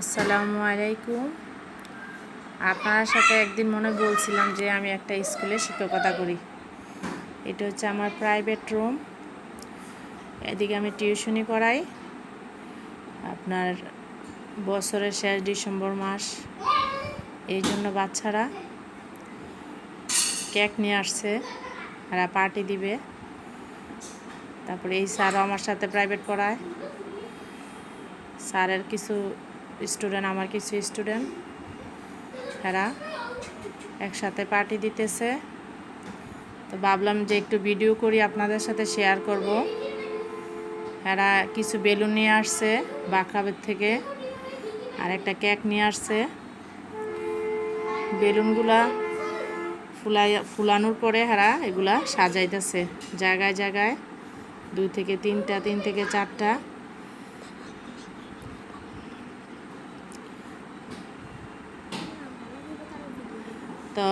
আসসালামু আলাইকুম। আপনার সাথে একদিন মনে বলছিলাম যে আমি একটা স্কুলে শিক্ষকতা করি। এটা হচ্ছে আমার প্রাইভেট রুম। এদিকে আমি টিউশনি পড়াই। আপনার বছরের শেষ ডিসেম্বর মাস, এই জন্য বাচ্চারা কেক নিয়ে আসছে, এরা পার্টি দিবে। তারপরে এই স্যারও আমার সাথে প্রাইভেট পড়ায়। স্যারের কিছু স্টুডেন্ট, আমার কিছু স্টুডেন্ট, এরা একসাথে পার্টি দিতেছে। তো ভাবলাম যে একটু ভিডিও করি, আপনাদের সাথে শেয়ার করব। এরা কিছু বেলুন নিয়ে আসছে বাঁকড়াবের থেকে, আর একটা কেক নিয়ে আসছে। বেলুনগুলা ফুলানোর পরে এরা এগুলা সাজাইতেছে জায়গায় জায়গায়, 2 থেকে 3টা, 3 থেকে 4টা। তো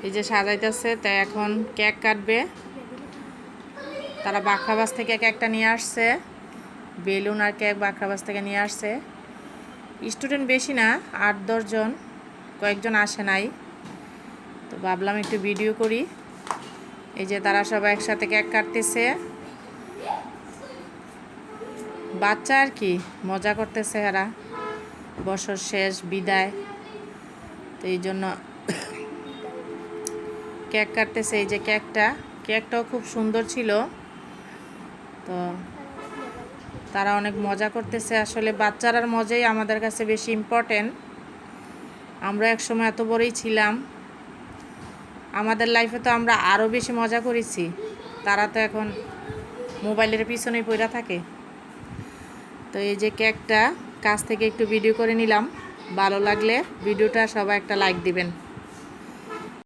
এই যে সাজাইতেছে, তাই এখন কেক কাটবে। তারা বাঁকড়াবাস থেকে কেকটা নিয়ে আসছে, বেলুন আর কেক বাঁকড়াবাস থেকে নিয়ে আসছে। স্টুডেন্ট বেশি না, 8-10 জন, কয়েকজন আসে নাই। তো ভাবলাম একটু ভিডিও করি। এই যে তারা সবাই একসাথে কেক কাটতেছে, বাচ্চা আর কি মজা করতেছে। এরা বছর শেষ বিদায়, তো এই জন্য কেক কাটতেছে। এই যে কেকটাও খুব সুন্দর ছিল। তো তারা অনেক মজা করতেছে। আসলে বাচ্চারার মজাই আমাদের কাছে বেশি ইম্পর্টেন্ট। আমরা একসময় এত বড়ই ছিলাম, আমাদের লাইফে তো আমরা আরও বেশি মজা করেছি। তারা তো এখন মোবাইলের পিছনেই পড়ে থাকে। তো এই যে কেকটা কাছ থেকে একটু ভিডিও করে নিলাম। ভালো লাগলে ভিডিওটা সবাই একটা লাইক দিবেন।